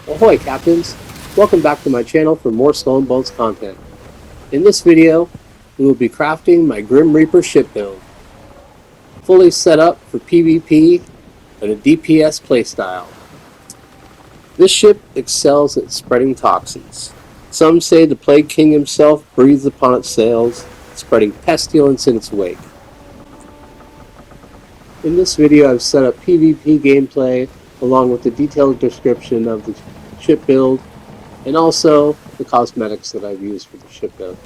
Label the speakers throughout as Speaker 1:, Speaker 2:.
Speaker 1: Ahoy Captains! Welcome back to my channel for more Skull and Bones content. In this video, we will be crafting my Grim Reaper ship build. Fully set up for PvP and a DPS playstyle. This ship excels at spreading toxins. Some say the Plague King himself breathes upon its sails, spreading pestilence in its wake. In this video I've set up PvP gameplay along with the detailed description of the ship build and also the cosmetics that I've used for the ship build.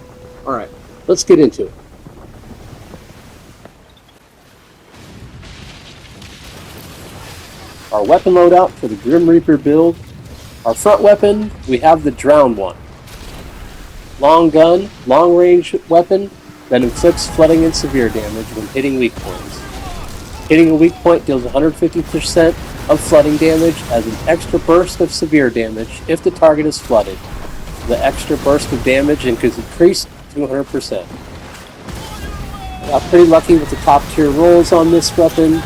Speaker 1: Alright, let's get into it. Our weapon loadout for the Grim Reaper build. Our front weapon, we have the Drowned one. Long gun, long range weapon that inflicts flooding and severe damage when hitting weak points. Hitting a weak point deals 150% of flooding damage as an extra burst of severe damage if the target is flooded. The extra burst of damage is increased to 100%. Got pretty lucky with the top tier rolls on this weapon.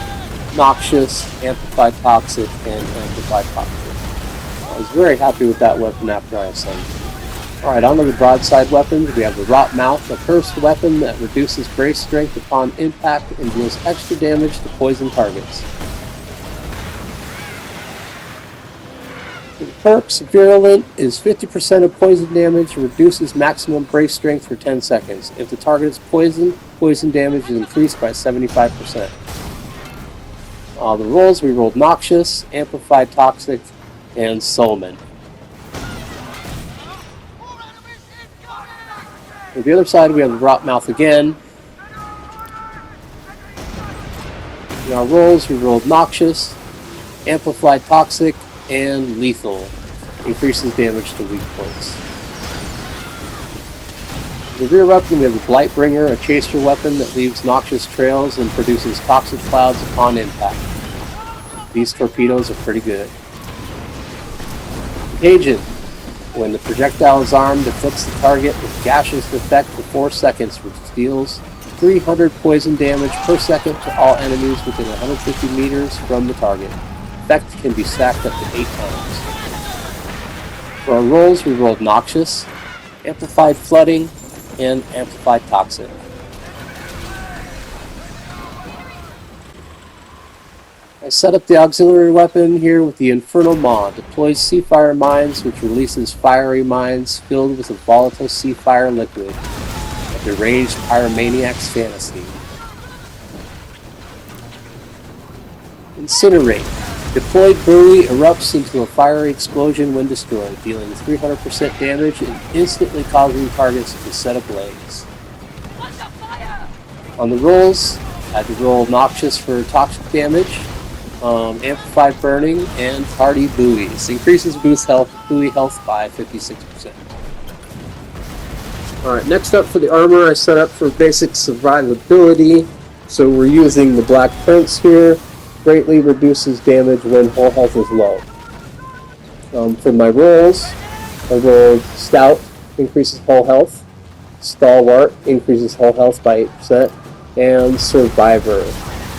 Speaker 1: Noxious, Amplify Toxic, and Amplify Toxin. I was very happy with that weapon after I assembled it. Alright, on to the Broadside Weapons. We have the Rot Mouth, a cursed weapon that reduces brace strength upon impact and deals extra damage to poison targets. The perks, Virulent is 50% of poison damage, reduces maximum brace strength for 10 seconds. If the target is poisoned, poison damage is increased by 75%. The rolls, we rolled Noxious, Amplify Toxic, and Soulman. On the other side, we have the Rot Mouth again. In our rolls, we rolled Noxious, Amplify Toxic, and Lethal. Increases damage to weak points. In the rear weapon, we have the Lightbringer, a chaser weapon that leaves noxious trails and produces toxic clouds upon impact. These torpedoes are pretty good. Contagion. When the projectile is armed, afflicts the target with gaseous effect for 4 seconds, which deals 300 poison damage per second to all enemies within 150 meters from the target. Effect can be stacked up to 8 times. For our rolls, we rolled Noxious, Amplified Flooding, and Amplify Toxin. I set up the auxiliary weapon here with the Infernal M. Deploys Seafire Mines, which releases fiery mines filled with a volatile Seafire liquid, a deranged pyromaniac's fantasy. Incinerate. Deployed buoy erupts into a fiery explosion when destroyed, dealing 300% damage and instantly causing targets to set ablaze. On the rolls, I had to roll Noxious for toxic damage, Amplify Burning, and Party Buoys. Increases buoy health by 56%. Alright, next up for the armor, I set up for basic survivability. So we're using the Black Prince here. Greatly reduces damage when whole health is low. For my rolls, I rolled Stout, increases whole health. Stalwart, increases whole health by 8%. And Survivor.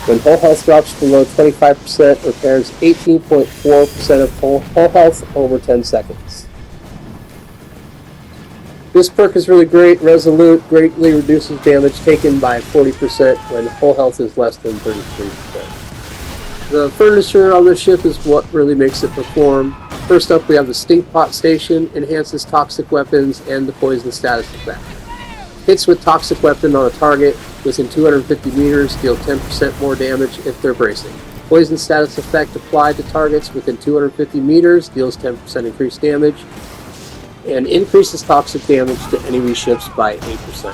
Speaker 1: When whole health drops below 25%, repairs 18.4% of whole health over 10 seconds. This perk is really great. Resolute greatly reduces damage taken by 40% when whole health is less than 33%. The furniture on this ship is what really makes it perform. First up, we have the Stink Pot Station, enhances toxic weapons and the poison status effect. Hits with toxic weapon on a target within 250 meters deal 10% more damage if they're bracing. Poison status effect applied to targets within 250 meters deals 10% increased damage and increases toxic damage to enemy ships by 8%.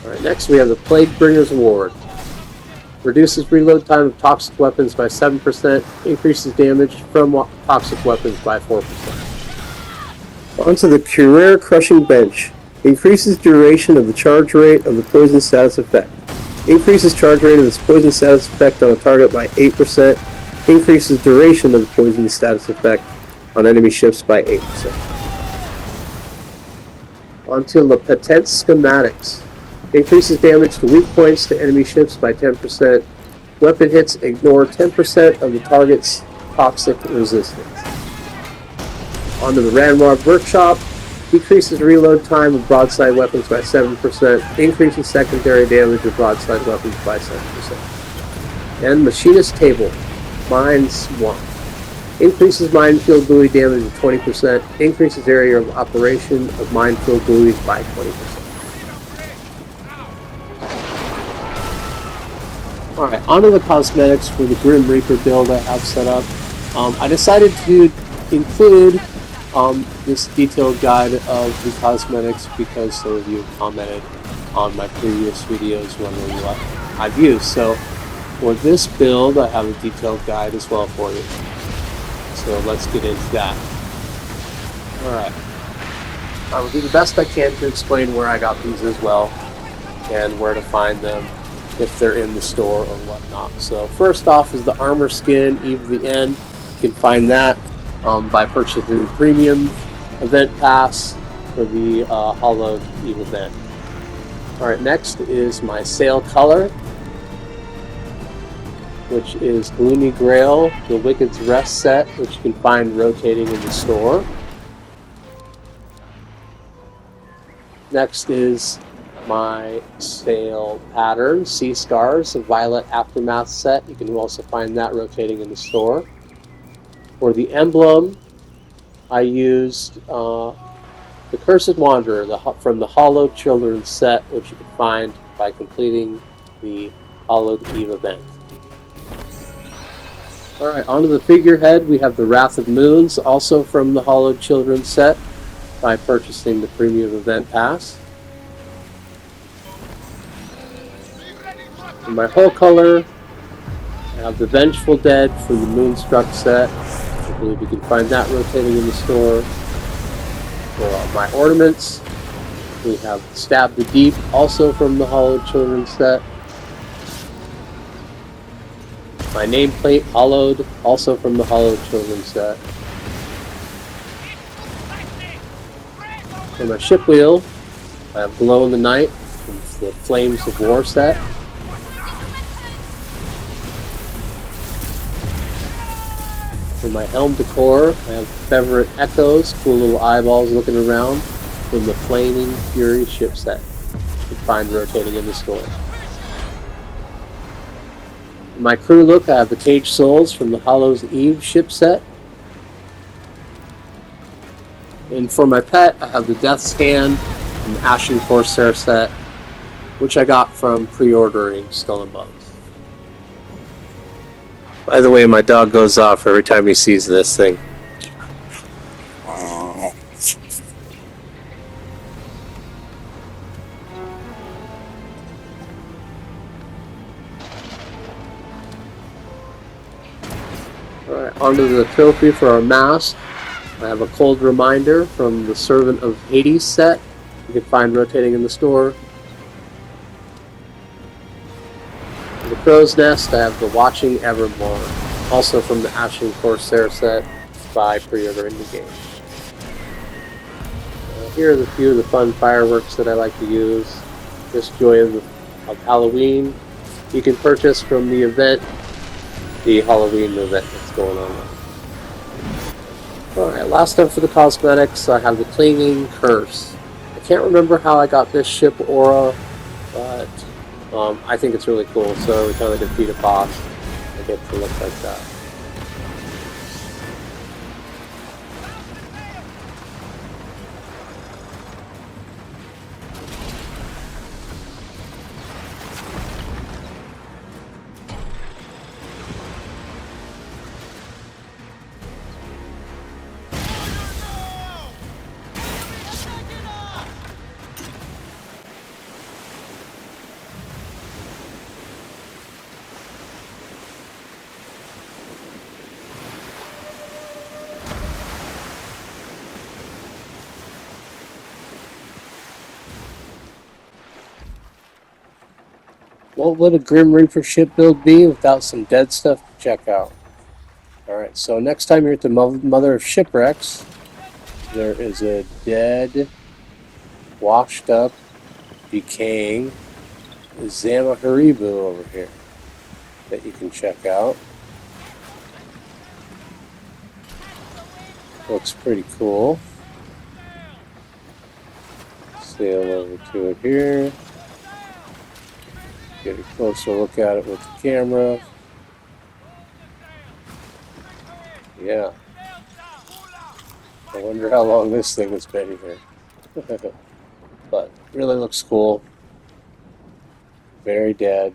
Speaker 1: Alright, next we have the Plague Bringer's Award. Reduces reload time of toxic weapons by 7%, increases damage from toxic weapons by 4%. Onto the Career Crushing Bench. Increases duration of the charge rate of the poison status effect. Increases charge rate of this poison status effect on a target by 8%. Increases duration of the poison status effect on enemy ships by 8%. Onto the Patent Schematics. Increases damage to weak points to enemy ships by 10%. Weapon hits ignore 10% of the target's toxic resistance. Onto the Ranwar Workshop. Decreases reload time of broadside weapons by 7%. Increases secondary damage of broadside weapons by 7%. And Machinist Table. Mines 1. Increases minefield buoy damage of 20%. Increases area of operation of minefield buoys by 20%. Alright, onto the cosmetics for the Grim Reaper build I have set up. I decided to include this detailed guide of the cosmetics because some of you commented on my previous videos wondering what I've used. So for this build, I have a detailed guide as well for you. So let's get into that. Alright. I will do the best I can to explain where I got these as well and where to find them if they're in the store or whatnot. So first off is the armor skin, Eve of the End. You can find that by purchasing the premium event pass for the hollowed Eve event. Alright, next is my sale color, which is Gloomy Grail, the Wicked's Rest set, which you can find rotating in the store. Next is my sale pattern, Sea Scars, a Violet Aftermath set. You can also find that rotating in the store. For the emblem, I used the Cursed Wanderer from the Hollowed Children set, which you can find by completing the Hollowed Eve event. Alright, onto the figurehead, we have the Wrath of Moons, also from the Hollowed Children set, by purchasing the premium event pass. For my whole color, I have the Vengeful Dead from the Moonstruck set. I believe you can find that rotating in the store. For my ornaments, we have Stab the Deep, also from the Hollowed Children set. My nameplate, Hollowed, also from the Hollowed Children set. For my ship wheel, I have Glow in the Night from the Flames of War set. For my helm decor, I have Favorite Echoes, cool little eyeballs looking around, from the Flaming Fury ship set. You can find rotating in the store. For my crew look, I have the Caged Souls from the Hollow's Eve ship set. And for my pet, I have the Death Scan from the Ashen Corsair set, which I got from pre-ordering Skull and Bones. By the way, my dog goes off every time he sees this thing. Alright, onto the trophy for our mask. I have a Cold Reminder from the Servant of Hades set. You can find rotating in the store. For the Crow's Nest, I have the Watching Evermore, also from the Ashen Corsair set by pre-ordering the game. Here are a few of the fun fireworks that I like to use. This Joy of Halloween. You can purchase from the event, the Halloween event that's going on. Alright, last up for the cosmetics, I have the Clinging Curse. I can't remember how I got this ship aura, but I think it's really cool. So every time I defeat a boss, I get to look like that. What would a Grim Reaper ship build be without some dead stuff to check out? Alright, so next time you're at the Mother of Shipwrecks, there is a dead, washed up, decaying Zamaharibu over here. that you can check out. Looks pretty cool. Sail over to it here. Get a closer look at it with the camera. Yeah. I wonder how long this thing has been here. But really looks cool. Very dead.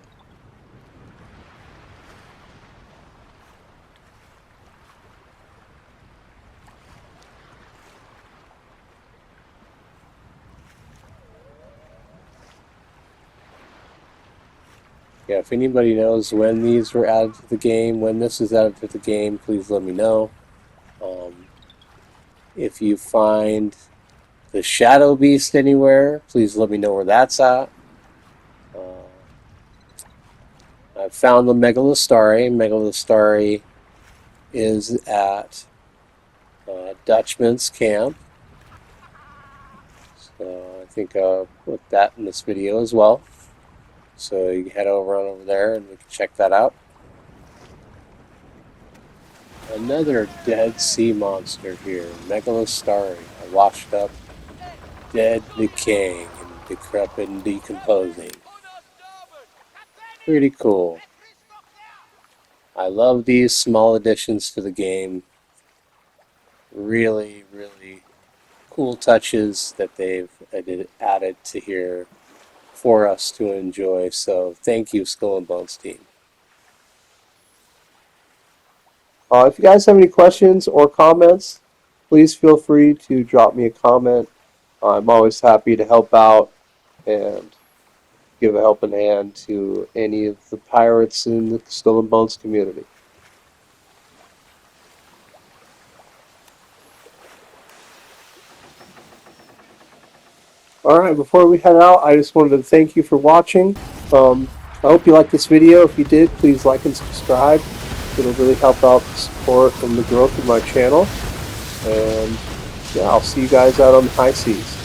Speaker 1: Yeah, if anybody knows when these were added to the game, when this is added to the game, please let me know. If you find the Shadow Beast anywhere, please let me know where that's at. I've found the Megalostari. Megalostari is at Dutchman's camp. So I think I'll put that in this video as well. So you can head over there and we can check that out. Another dead sea monster here, Megalostari, a washed up, dead, decaying, and decrepit and decomposing. Pretty cool. I love these small additions to the game. Really, really cool touches that they've added to here for us to enjoy. So thank you, Skull and Bones team. If you guys have any questions or comments, please feel free to drop me a comment. I'm always happy to help out and give a helping hand to any of the pirates in the Skull and Bones community. Alright, before we head out, I just wanted to thank you for watching. I hope you liked this video. If you did, please like and subscribe. It'll really help out the support and the growth of my channel. And yeah, I'll see you guys out on the high seas.